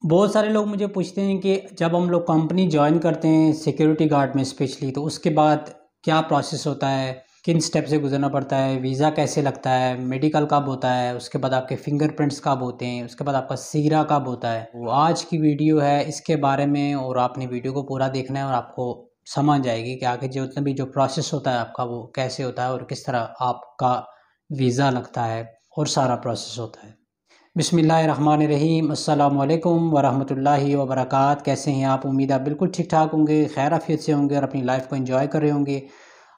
बहुत सारे लोग मुझे पूछते हैं कि जब हम लोग कंपनी जॉइन करते हैं सिक्योरिटी गार्ड में स्पेशली, तो उसके बाद क्या प्रोसेस होता है, किन स्टेप से गुजरना पड़ता है, वीज़ा कैसे लगता है, मेडिकल कब होता है, उसके बाद आपके फिंगरप्रिंट्स कब होते हैं, उसके बाद आपका सीरा कब होता है। वो आज की वीडियो है इसके बारे में, और आपने वीडियो को पूरा देखना है और आपको समझ आएगी कि आगे जो उतना भी जो प्रोसेस होता है आपका वो कैसे होता है और किस तरह आपका वीज़ा लगता है और सारा प्रोसेस होता है। बिस्मिल्लाहिर्रहमानिर्रहीम, अस्सलाम वालेकुम वरहमतुल्लाहि वबरकात। कैसे हैं आप? उम्मीद आप बिल्कुल ठीक ठाक होंगे, खैर आफियत से होंगे और अपनी लाइफ को एंजॉय कर रहे होंगे।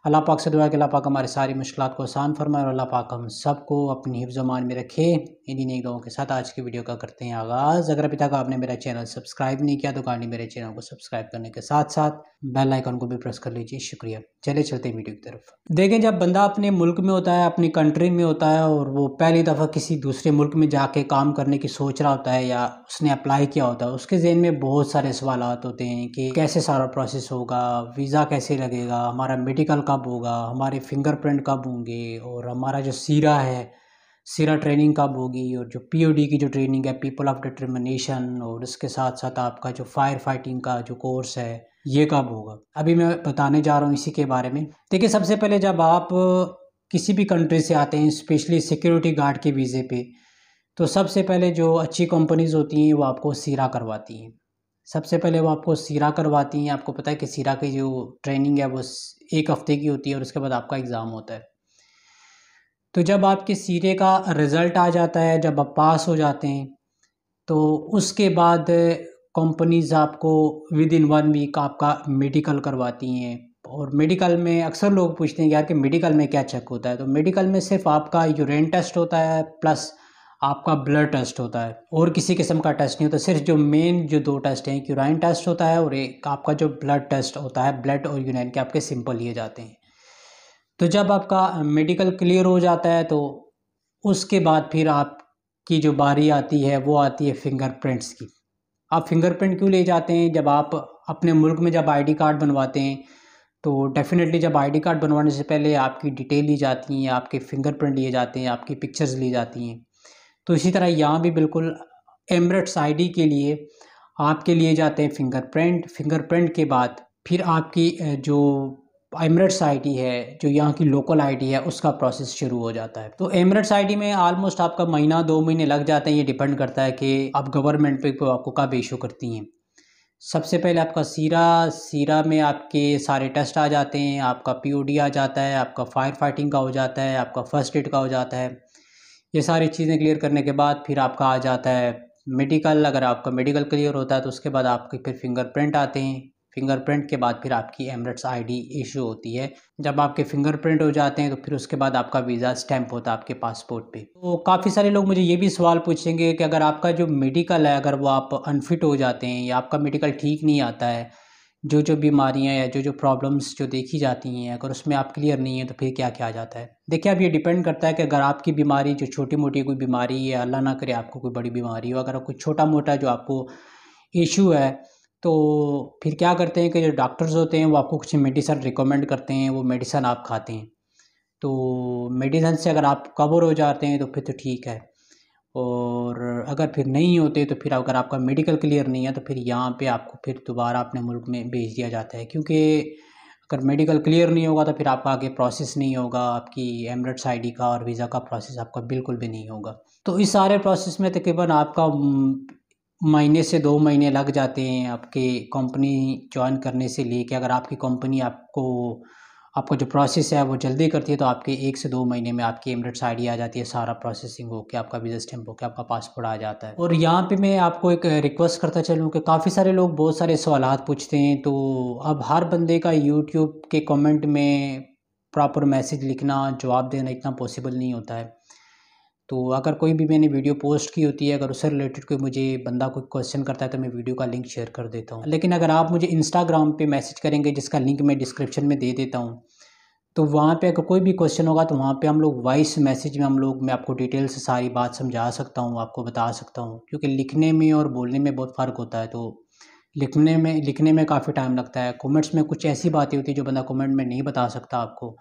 अल्लाह पाक से दुआ है कि अल्लाह पाक हमारी सारी मुश्किलात को आसान फरमाए और अल्लाह पाक हम सबको अपनी हिफ्ज़ अमान में रखे। इन्हीं नेक दुआओं के साथ आज की वीडियो का करते हैं आगाज़। अगर अभी तक आपने मेरा चैनल सब्सक्राइब नहीं किया तो काइंडली मेरे चैनल को सब्सक्राइब करने के साथ साथ बेल आइकन को भी प्रेस कर लीजिए। शुक्रिया। चले चलते हैं वीडियो की तरफ। देखें, जब बंदा अपने मुल्क में होता है, अपनी कंट्री में होता है और वो पहली दफ़ा किसी दूसरे मुल्क में जाके काम करने की सोच रहा होता है या उसने अप्लाई किया होता है, उसके ज़हन में बहुत सारे सवालात होते हैं कि कैसे सारा प्रोसेस होगा, वीज़ा कैसे लगेगा, हमारा मेडिकल कब होगा, हमारे फिंगरप्रिंट कब होंगे, और हमारा जो सीरा है, सीरा ट्रेनिंग कब होगी, और जो पीओडी की जो ट्रेनिंग है, पीपल ऑफ डिटर्मिनेशन, और उसके साथ साथ आपका जो फायर फाइटिंग का जो कोर्स है ये कब होगा। अभी मैं बताने जा रहा हूँ इसी के बारे में। देखिए, सबसे पहले जब आप किसी भी कंट्री से आते हैं स्पेशली सिक्योरिटी गार्ड के वीज़े पे, तो सबसे पहले जो अच्छी कंपनीज़ होती हैं वो आपको सीरा करवाती हैं। सबसे पहले वो आपको सीरा करवाती हैं। आपको पता है कि सीरा की जो ट्रेनिंग है वो 1 हफ़्ते की होती है और उसके बाद आपका एग्ज़ाम होता है। तो जब आपके सीरे का रिज़ल्ट आ जाता है, जब आप पास हो जाते हैं, तो उसके बाद कंपनीज़ आपको विद इन 1 वीक आपका मेडिकल करवाती हैं। और मेडिकल में अक्सर लोग पूछते हैं कि यार कि मेडिकल में क्या चेक होता है? तो मेडिकल में सिर्फ़ आपका यूरिन टेस्ट होता है प्लस आपका ब्लड टेस्ट होता है, और किसी किस्म का टेस्ट नहीं होता। सिर्फ जो मेन जो 2 टेस्ट हैं, एक यूराइन टेस्ट होता है और एक आपका जो ब्लड टेस्ट होता है, ब्लड और यूरिन के आपके सिंपल लिए जाते हैं। तो जब आपका मेडिकल क्लियर हो जाता है तो उसके बाद फिर आपकी जो बारी आती है वो आती है फिंगरप्रिंट्स की। आप फिंगरप्रिंट क्यों ले जाते हैं? जब आप अपने मुल्क में जब आईडी कार्ड बनवाते हैं तो डेफ़िनेटली जब आईडी कार्ड बनवाने से पहले आपकी डिटेल ली जाती है, आपके फिंगरप्रिंट लिए जाते हैं, आपकी पिक्चर्स ली जाती हैं। तो इसी तरह यहाँ भी बिल्कुल एमिरेट्स आईडी के लिए आपके लिए जाते हैं फिंगरप्रिंट। फिंगरप्रिंट के बाद फिर आपकी जो एमिरेट्स आईडी है, जो यहाँ की लोकल आईडी है, उसका प्रोसेस शुरू हो जाता है। तो एमिरेट्स आईडी में ऑलमोस्ट आपका महीना 2 महीने लग जाते हैं। ये डिपेंड करता है कि आप गवर्नमेंट पे आपको कब इशू करती हैं। सबसे पहले आपका सीरा में आपके सारे टेस्ट आ जाते हैं, आपका पीओडी आ जाता है, आपका फायर फाइटिंग का हो जाता है, आपका फर्स्ट एड का हो जाता है। ये सारी चीज़ें क्लियर करने के बाद फिर आपका आ जाता है मेडिकल। अगर आपका मेडिकल क्लियर होता है तो उसके बाद आपके फिर फिंगरप्रिंट आते हैं। फिंगरप्रिंट के बाद फिर आपकी एमिरेट्स आईडी इशू होती है। जब आपके फिंगरप्रिंट हो जाते हैं तो फिर उसके बाद आपका वीज़ा स्टैंप होता है आपके पासपोर्ट पे। तो काफ़ी सारे लोग मुझे ये भी सवाल पूछेंगे कि अगर आपका जो मेडिकल है, अगर वो आप अनफिट हो जाते हैं या आपका मेडिकल ठीक नहीं आता है, जो बीमारियाँ या जो प्रॉब्लम्स जो देखी जाती हैं, अगर उसमें आप क्लियर नहीं है तो फिर क्या किया जाता है? देखिए, अब ये डिपेंड करता है कि अगर आपकी बीमारी जो छोटी-मोटी कोई बीमारी है, अल्लाह ना करे आपको कोई बड़ी बीमारी हो, अगर कोई छोटा-मोटा जो आपको इश्यू है, तो फिर क्या करते हैं कि जो डॉक्टर्स होते हैं वो आपको कुछ मेडिसिन रिकमेंड करते हैं, वो मेडिसिन आप खाते हैं। तो मेडिसिन से अगर आप कवर हो जाते हैं तो फिर तो ठीक है, और अगर फिर नहीं होते तो फिर अगर आपका मेडिकल क्लियर नहीं है तो फिर यहाँ पे आपको फिर दोबारा अपने मुल्क में भेज दिया जाता है। क्योंकि अगर मेडिकल क्लियर नहीं होगा तो फिर आपका आगे प्रोसेस नहीं होगा, आपकी एमिरेट्स आईडी का और वीज़ा का प्रोसेस आपका बिल्कुल भी नहीं होगा। तो इस सारे प्रोसेस में तकरीबन आपका महीने से 2 महीने लग जाते हैं आपके कंपनी जॉइन करने से लेके। अगर आपकी कंपनी आपका जो प्रोसेस है वो जल्दी करती है तो आपके 1 से 2 महीने में आपकी एमिरेट्स आईडी आ जाती है, सारा प्रोसेसिंग होके आपका वीज़ा स्टैंप होके आपका पासपोर्ट आ जाता है। और यहाँ पे मैं आपको एक रिक्वेस्ट करता चलूँ कि काफ़ी सारे लोग बहुत सारे सवालात पूछते हैं, तो अब हर बंदे का यूट्यूब के कमेंट में प्रॉपर मैसेज लिखना, जवाब देना इतना पॉसिबल नहीं होता है। तो अगर कोई भी मैंने वीडियो पोस्ट की होती है, अगर उससे रिलेटेड कोई मुझे बंदा कोई क्वेश्चन करता है तो मैं वीडियो का लिंक शेयर कर देता हूँ। लेकिन अगर आप मुझे इंस्टाग्राम पे मैसेज करेंगे, जिसका लिंक मैं डिस्क्रिप्शन में दे देता हूँ, तो वहाँ पे अगर कोई भी क्वेश्चन होगा तो वहाँ पे हम लोग वॉइस मैसेज में मैं आपको डिटेल से सारी बात समझा सकता हूँ, आपको बता सकता हूँ। क्योंकि लिखने में और बोलने में बहुत फ़र्क होता है, तो लिखने में काफ़ी टाइम लगता है। कमेंट्स में कुछ ऐसी बातें होती है जो बंदा कमेंट में नहीं बता सकता आपको,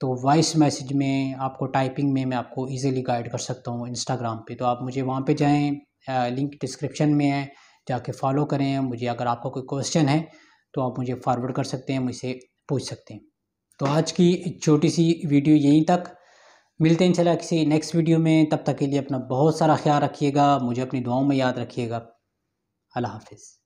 तो वॉइस मैसेज में आपको टाइपिंग में मैं आपको ईज़िली गाइड कर सकता हूँ इंस्टाग्राम पे। तो आप मुझे वहाँ पे जाएँ, लिंक डिस्क्रिप्शन में है, जाके फॉलो करें। मुझे अगर आपका कोई क्वेश्चन है तो आप मुझे फॉरवर्ड कर सकते हैं, मुझसे पूछ सकते हैं। तो आज की छोटी सी वीडियो यहीं तक, मिलते हैं इंशाल्लाह किसी नेक्स्ट वीडियो में। तब तक के लिए अपना बहुत सारा ख्याल रखिएगा, मुझे अपनी दुआओं में याद रखिएगा। अल्लाह हाफिज़।